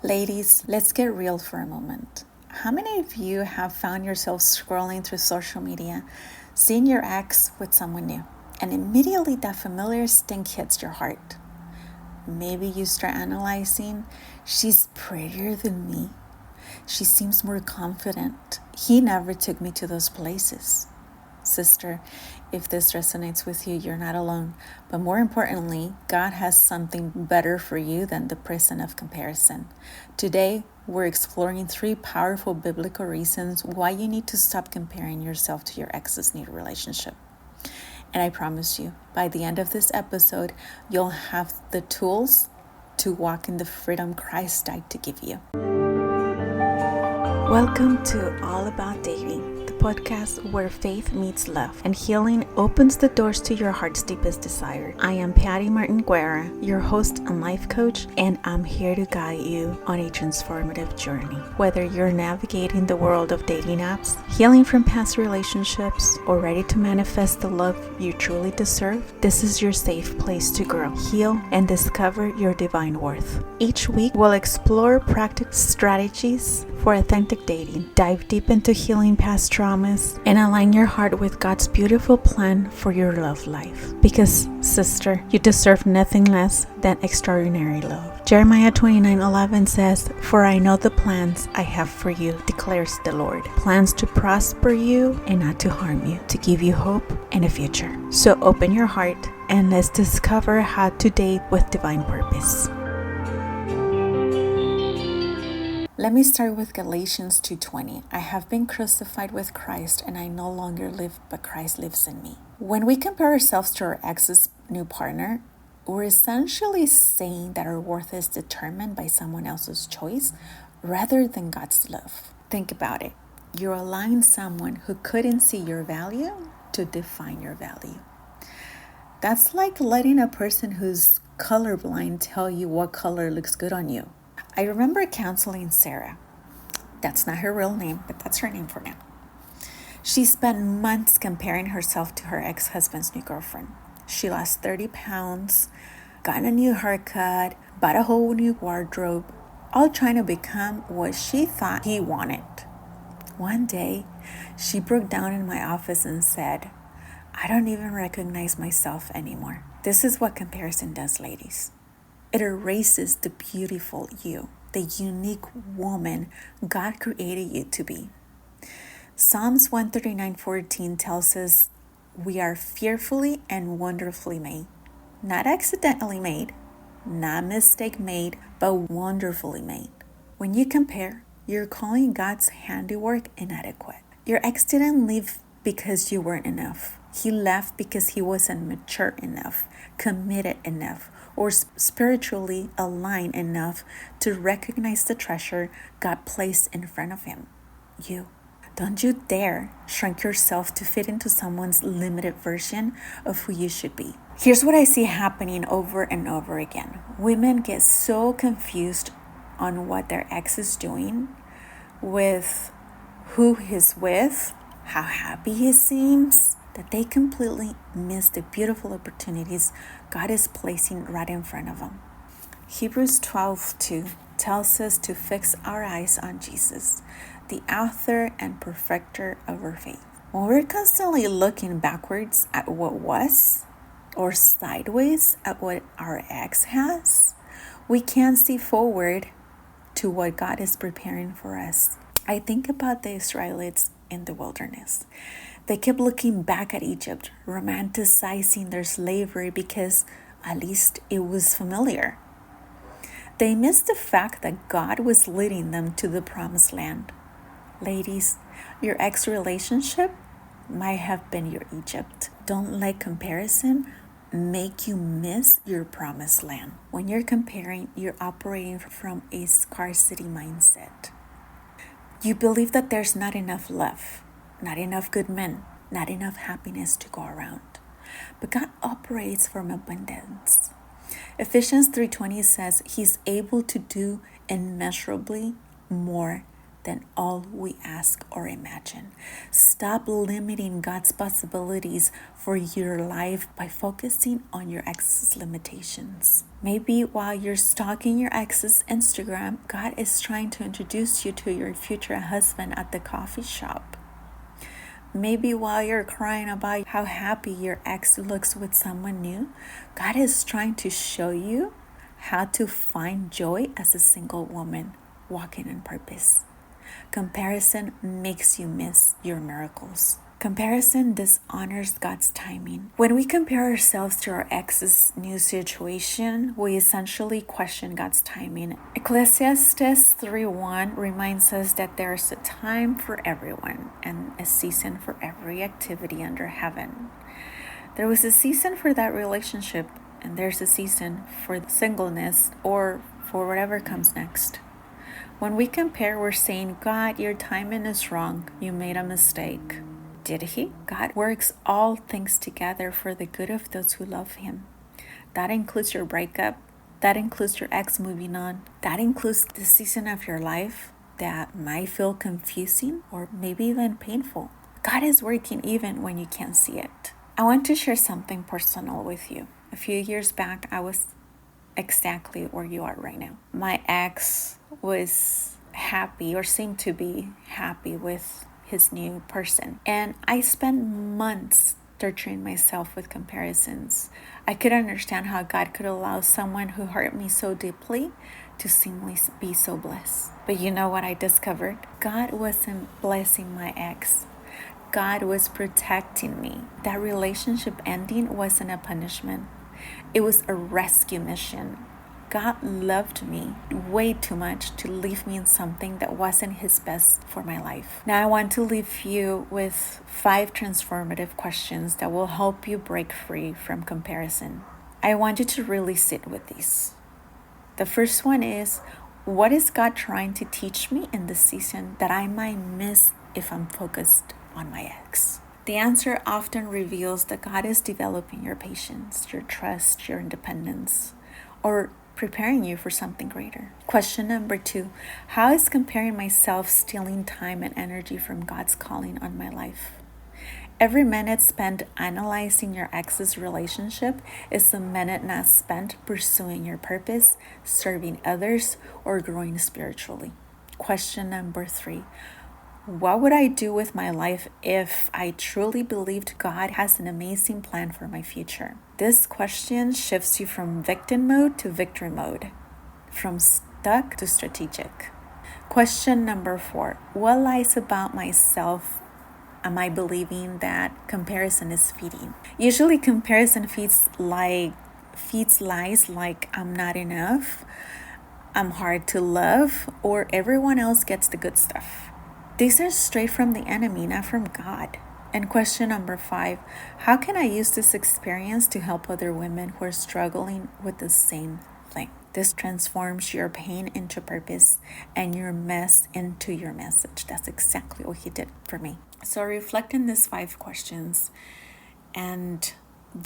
Ladies, let's get real for a moment. How many of you have found yourself scrolling through social media, seeing your ex with someone new, and immediately that familiar stink hits your heart? Maybe you start analyzing, she's prettier than me. She seems more confident. He never took me to those places. Sister, if this resonates with you, you're not alone. But more importantly, God has something better for you than the prison of comparison. Today, we're exploring 3 powerful biblical reasons why you need to stop comparing yourself to your ex's new relationship. And I promise you, by the end of this episode, you'll have the tools to walk in the freedom Christ died to give you. Welcome to All About Dating, the podcast where faith meets love and healing opens the doors to your heart's deepest desire. I am Patty Martin Guerra, your host and life coach, and I'm here to guide you on a transformative journey. Whether you're navigating the world of dating apps, healing from past relationships, or ready to manifest the love you truly deserve, this is your safe place to grow, heal, and discover your divine worth. Each week, we'll explore practical strategies for authentic dating, dive deep into healing past traumas, and align your heart with God's beautiful plan for your love life. Because, sister, you deserve nothing less than extraordinary love. Jeremiah 29:11 says, "For I know the plans I have for you, declares the Lord. Plans to prosper you and not to harm you, to give you hope and a future." So open your heart and let's discover how to date with divine purpose. Let me start with Galatians 2:20. I have been crucified with Christ, and I no longer live, but Christ lives in me. When we compare ourselves to our ex's new partner, we're essentially saying that our worth is determined by someone else's choice rather than God's love. Think about it. You're allowing someone who couldn't see your value to define your value. That's like letting a person who's colorblind tell you what color looks good on you. I remember counseling Sarah. That's not her real name, but that's her name for now. She spent months comparing herself to her ex-husband's new girlfriend. She lost 30 pounds, got a new haircut, bought a whole new wardrobe, all trying to become what she thought he wanted. One day, she broke down in my office and said, "I don't even recognize myself anymore." This is what comparison does, ladies. It erases the beautiful you, the unique woman God created you to be. Psalms 139:14 tells us we are fearfully and wonderfully made. Not accidentally made, not mistake made, but wonderfully made. When you compare, you're calling God's handiwork inadequate. Your ex didn't leave because you weren't enough. He left because he wasn't mature enough, committed enough, or spiritually aligned enough to recognize the treasure God placed in front of him. You. Don't you dare shrink yourself to fit into someone's limited version of who you should be. Here's what I see happening over and over again. Women get so confused on what their ex is doing, with who he's with, how happy he seems, that they completely miss the beautiful opportunities God is placing right in front of them. Hebrews 12:2 tells us to fix our eyes on Jesus, the author and perfecter of our faith. When we're constantly looking backwards at what was, or sideways at what our ex has, we can't see forward to what God is preparing for us. I think about the Israelites in the wilderness. They kept looking back at Egypt, romanticizing their slavery because at least it was familiar. They missed the fact that God was leading them to the promised land. Ladies, your ex-relationship might have been your Egypt. Don't let comparison make you miss your promised land. When you're comparing, you're operating from a scarcity mindset. You believe that there's not enough love, not enough good men, not enough happiness to go around. But God operates from abundance. Ephesians 3:20 says He's able to do immeasurably more than all we ask or imagine. Stop limiting God's possibilities for your life by focusing on your ex's limitations. Maybe while you're stalking your ex's Instagram, God is trying to introduce you to your future husband at the coffee shop. Maybe while you're crying about how happy your ex looks with someone new, God is trying to show you how to find joy as a single woman walking in purpose. Comparison makes you miss your miracles. Comparison dishonors God's timing. When we compare ourselves to our ex's new situation, we essentially question God's timing. Ecclesiastes 3:1 reminds us that there is a time for everyone and a season for every activity under heaven. There was a season for that relationship, and there's a season for singleness or for whatever comes next. When we compare, we're saying, God, your timing is wrong. You made a mistake. Did he? God works all things together for the good of those who love him. That includes your breakup. That includes your ex moving on. That includes the season of your life that might feel confusing or maybe even painful. God is working even when you can't see it. I want to share something personal with you. A few years back, I was exactly where you are right now. My ex was happy or seemed to be happy with his new person. And I spent months torturing myself with comparisons. I could understand how God could allow someone who hurt me so deeply to seemingly be so blessed. But you know what I discovered? God wasn't blessing my ex. God was protecting me. That relationship ending wasn't a punishment. It was a rescue mission. God loved me way too much to leave me in something that wasn't his best for my life. Now I want to leave you with 5 transformative questions that will help you break free from comparison. I want you to really sit with these. The first one is, what is God trying to teach me in this season that I might miss if I'm focused on my ex? The answer often reveals that God is developing your patience, your trust, your independence, or preparing you for something greater. Question number 2, how is comparing myself stealing time and energy from God's calling on my life? Every minute spent analyzing your ex's relationship is a minute not spent pursuing your purpose, serving others, or growing spiritually. Question number 3, what would I do with my life if I truly believed God has an amazing plan for my future? This question shifts you from victim mode to victory mode, from stuck to strategic. Question number 4, what lies about myself am I believing that comparison is feeding? Usually comparison feeds lies like I'm not enough, I'm hard to love, or everyone else gets the good stuff. These are straight from the enemy, not from God. And question number 5, how can I use this experience to help other women who are struggling with the same thing? This transforms your pain into purpose and your mess into your message. That's exactly what he did for me. So reflect on these 5 questions and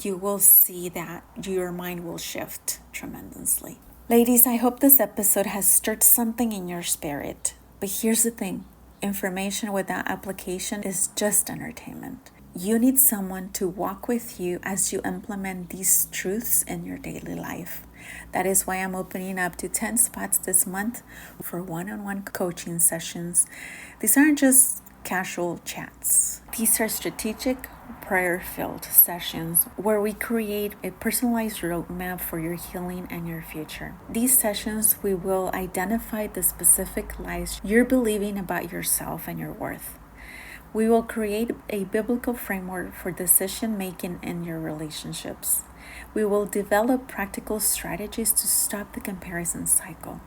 you will see that your mind will shift tremendously. Ladies, I hope this episode has stirred something in your spirit. But here's the thing. Information without application is just entertainment. You need someone to walk with you as you implement these truths in your daily life. That is why I'm opening up to 10 spots this month for one-on-one coaching sessions. These aren't just casual chats. These are strategic, prayer-filled sessions where we create a personalized roadmap for your healing and your future. These sessions, we will identify the specific lies you're believing about yourself and your worth. We will create a biblical framework for decision making in your relationships. We will develop practical strategies to stop the comparison cycle.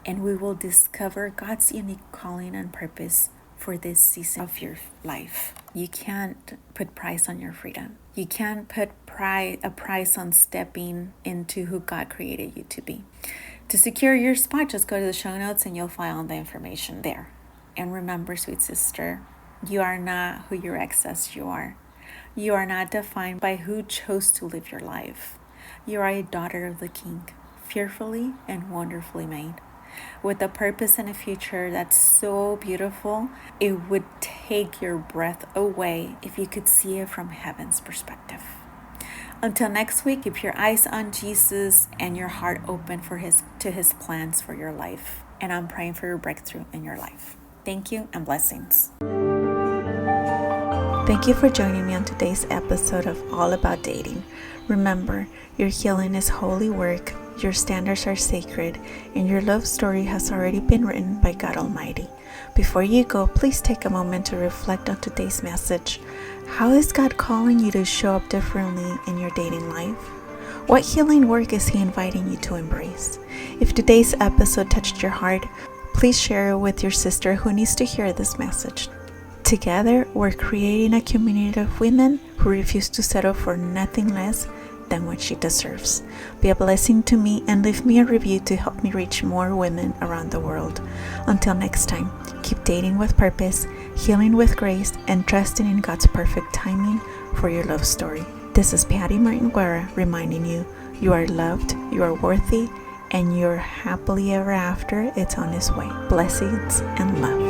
And we will discover God's unique calling and purpose for this season of your life. You can't put price on your freedom. You can't put a price on stepping into who God created you to be. To secure your spot, just go to the show notes and you'll find the information there. And remember, sweet sister, you are not who your ex says you are. You are not defined by who chose to live your life. You are a daughter of the King, fearfully and wonderfully made. with a purpose and a future that's so beautiful. It would take your breath away if you could see it from heaven's perspective. Until next week, keep your eyes on Jesus and your heart open to his plans for your life. And I'm praying for your breakthrough in your life. Thank you and blessings. Thank you for joining me on today's episode of All About Dating. Remember, your healing is holy work, your standards are sacred, and your love story has already been written by God Almighty. Before you go, please take a moment to reflect on today's message. How is God calling you to show up differently in your dating life? What healing work is He inviting you to embrace? If today's episode touched your heart, please share it with your sister who needs to hear this message. Together, we're creating a community of women who refuse to settle for nothing less than what she deserves. Be a blessing to me and leave me a review to help me reach more women around the world. Until next time, keep dating with purpose, healing with grace, and trusting in God's perfect timing for your love story. This is Patty Martin Guerra reminding you, you are loved, you are worthy, and your happily ever after, it's on its way. Blessings and love.